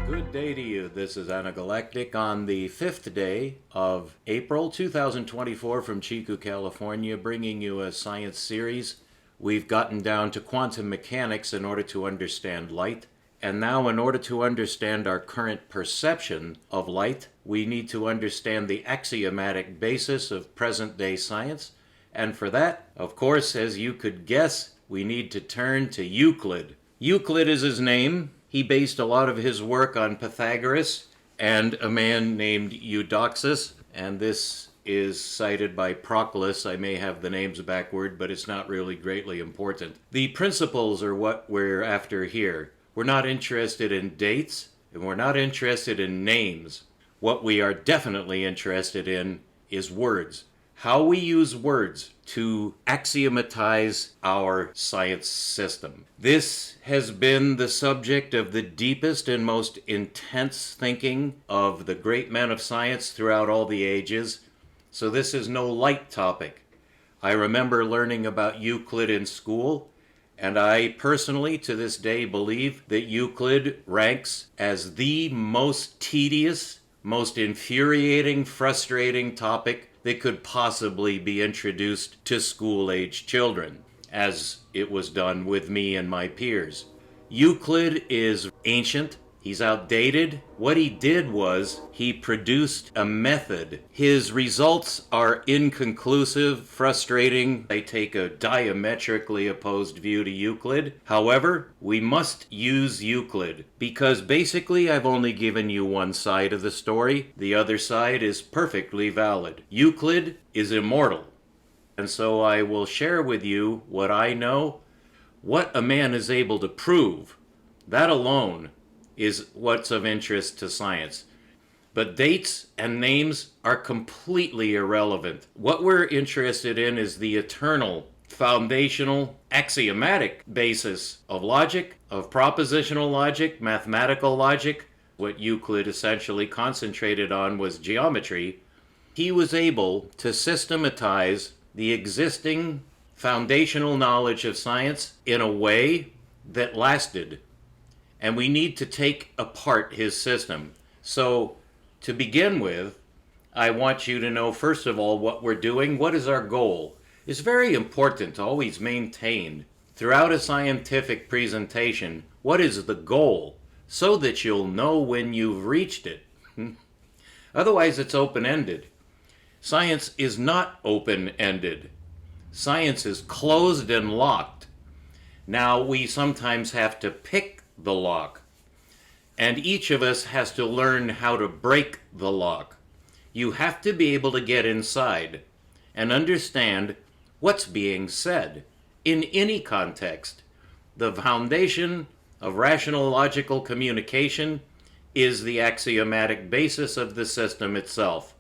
Good day to you. This is Anagalactic on the 5th day of April 2024 from Chico, California, bringing you a science series. We've gotten down to quantum mechanics in order to understand light. And now, in order to understand our current perception of light, we need to understand the axiomatic basis of present-day science. And for that, of course, as you could guess, we need to turn to Euclid. Euclid is his name. He based a lot of his work on Pythagoras and a man named Eudoxus, and this is cited by Proclus. I may have the names backward, but it's not really greatly important. The principles are what we're after here. We're not interested in dates, and we're not interested in names. What we are definitely interested in is words. How we use words to axiomatize our science system. This has been the subject of the deepest and most intense thinking of the great men of science throughout all the ages. So this is no light topic. I remember learning about Euclid in school, and I personally, to this day, believe that Euclid ranks as the most tedious, most infuriating, frustrating topic that could possibly be introduced to school-age children, as it was done with me and my peers. Euclid is ancient. He's outdated. What he did was he produced a method. His results are inconclusive, frustrating. They take a diametrically opposed view to Euclid. However, we must use Euclid because basically I've only given you one side of the story. The other side is perfectly valid. Euclid is immortal. And so I will share with you what I know, what a man is able to prove. That alone is what's of interest to science. But dates and names are completely irrelevant. What we're interested in is the eternal, foundational, axiomatic basis of logic, of propositional logic, mathematical logic. What Euclid essentially concentrated on was geometry. He was able to systematize the existing foundational knowledge of science in a way that lasted. And we need to take apart his system. So, to begin with, I want you to know, first of all, what we're doing. What is our goal? It's very important to always maintain throughout a scientific presentation, what is the goal, so that you'll know when you've reached it. Otherwise, it's open-ended. Science is not open-ended. Science is closed and locked. Now, we sometimes have to pick the lock, and each of us has to learn how to break the lock. You have to be able to get inside and understand what's being said in any context. The foundation of rational logical communication is the axiomatic basis of the system itself.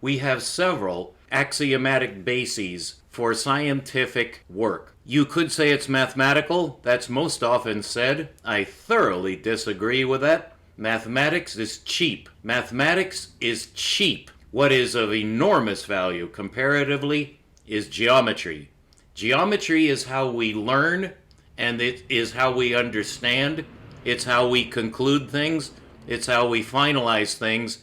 We have several axiomatic bases for scientific work. You could say it's mathematical. That's most often said. I thoroughly disagree with that. Mathematics is cheap. Mathematics is cheap. What is of enormous value comparatively is geometry. Geometry is how we learn, and it is how we understand. It's how we conclude things. It's how we finalize things.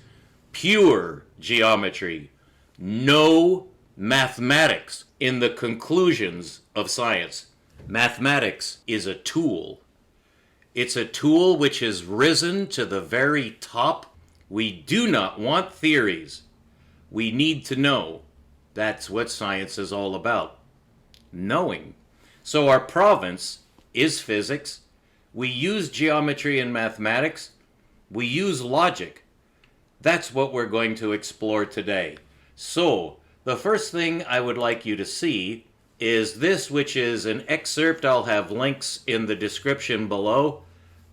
Pure geometry. No mathematics in the conclusions of science. Mathematics is a tool. It's a tool which has risen to the very top. We do not want theories. We need to know. That's what science is all about. Knowing. So our province is physics. We use geometry and mathematics. We use logic. That's what we're going to explore today. So, the first thing I would like you to see is this, which is an excerpt. I'll have links in the description below.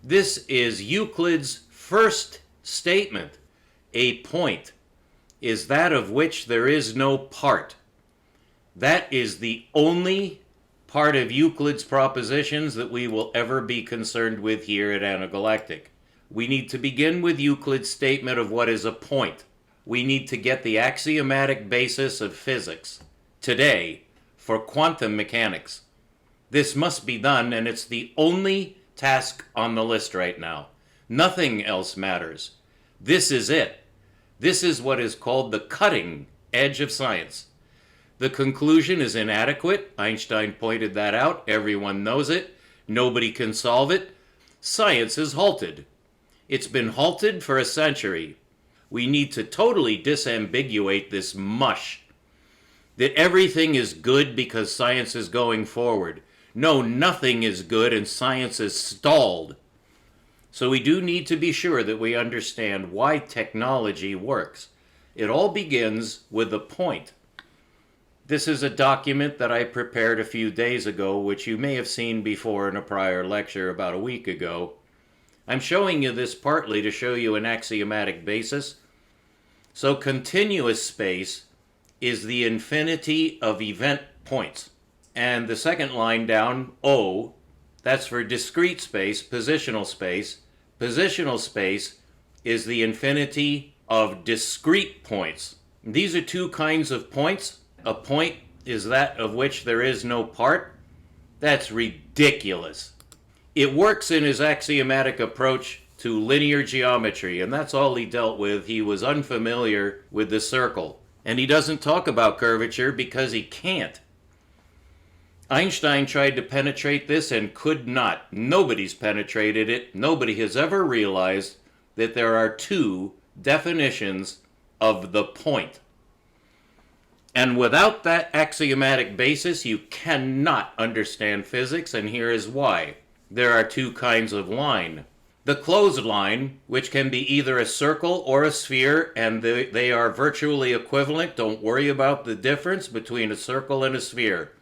This is Euclid's first statement. A point is that of which there is no part. That is the only part of Euclid's propositions that we will ever be concerned with here at Anagalactic. We need to begin with Euclid's statement of what is a point. We need to get the axiomatic basis of physics today for quantum mechanics. This must be done, and it's the only task on the list right now. Nothing else matters. This is it. This is what is called the cutting edge of science. The conclusion is inadequate. Einstein pointed that out. Everyone knows it. Nobody can solve it. Science is halted. It's been halted for a century. We need to totally disambiguate this mush that everything is good because science is going forward. No, nothing is good and science is stalled. So we do need to be sure that we understand why technology works. It all begins with a point. This is a document that I prepared a few days ago, which you may have seen before in a prior lecture about a week ago. I'm showing you this partly to show you an axiomatic basis. So continuous space is the infinity of event points. And the second line down, O, that's for discrete space, positional space. Positional space is the infinity of discrete points. These are two kinds of points. A point is that of which there is no part. That's ridiculous. It works in his axiomatic approach to linear geometry, and that's all he dealt with. He was unfamiliar with the circle. And he doesn't talk about curvature because he can't. Einstein tried to penetrate this and could not. Nobody's penetrated it. Nobody has ever realized that there are two definitions of the point. And without that axiomatic basis, you cannot understand physics, and here is why. There are two kinds of line. The closed line, which can be either a circle or a sphere, and they are virtually equivalent. Don't worry about the difference between a circle and a sphere.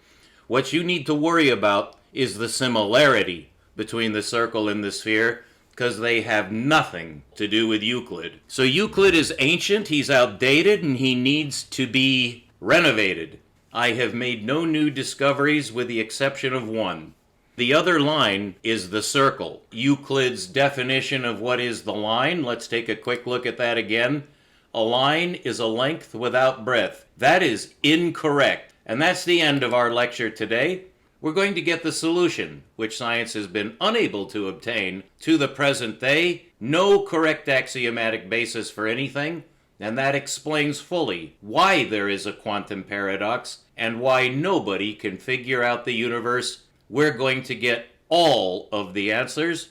What you need to worry about is the similarity between the circle and the sphere, because they have nothing to do with Euclid. So Euclid is ancient, he's outdated, and he needs to be renovated. I have made no new discoveries with the exception of one. The other line is the circle. Euclid's definition of what is the line, let's take a quick look at that again. A line is a length without breadth. That is incorrect. And that's the end of our lecture today. We're going to get the solution, which science has been unable to obtain to the present day. No correct axiomatic basis for anything, and that explains fully why there is a quantum paradox and why nobody can figure out the universe. We're going to get all of the answers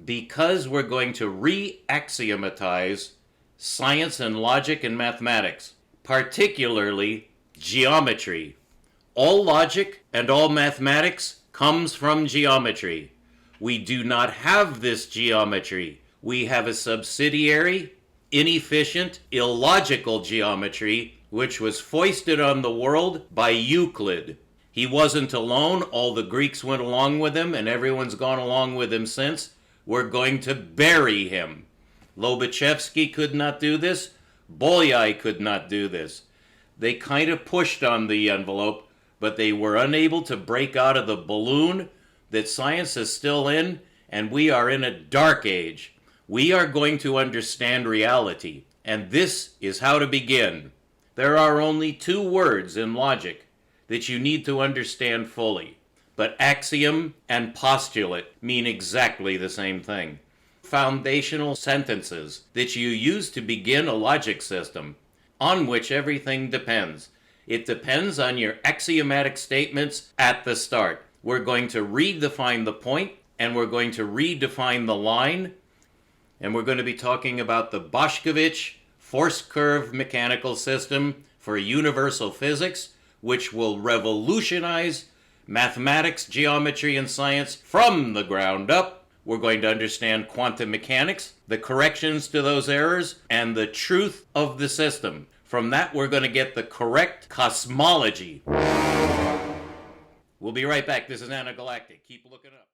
because we're going to re-axiomatize science and logic and mathematics, particularly geometry. All logic and all mathematics comes from geometry. We do not have this geometry. We have a subsidiary, inefficient, illogical geometry, which was foisted on the world by Euclid. He wasn't alone. All the Greeks went along with him, and everyone's gone along with him since. We're going to bury him. Lobachevsky could not do this. Bolyai could not do this. They kind of pushed on the envelope, but they were unable to break out of the balloon that science is still in, and we are in a dark age. We are going to understand reality, and this is how to begin. There are only two words in logic that you need to understand fully, but axiom and postulate mean exactly the same thing. Foundational sentences that you use to begin a logic system on which everything depends. It depends on your axiomatic statements at the start. We're going to redefine the point, and we're going to redefine the line, and we're going to be talking about the Boschkovich force curve mechanical system for universal physics, which will revolutionize mathematics, geometry, and science from the ground up. We're going to understand quantum mechanics, the corrections to those errors, and the truth of the system. From that, we're going to get the correct cosmology. We'll be right back. This is Anagalactic. Keep looking up.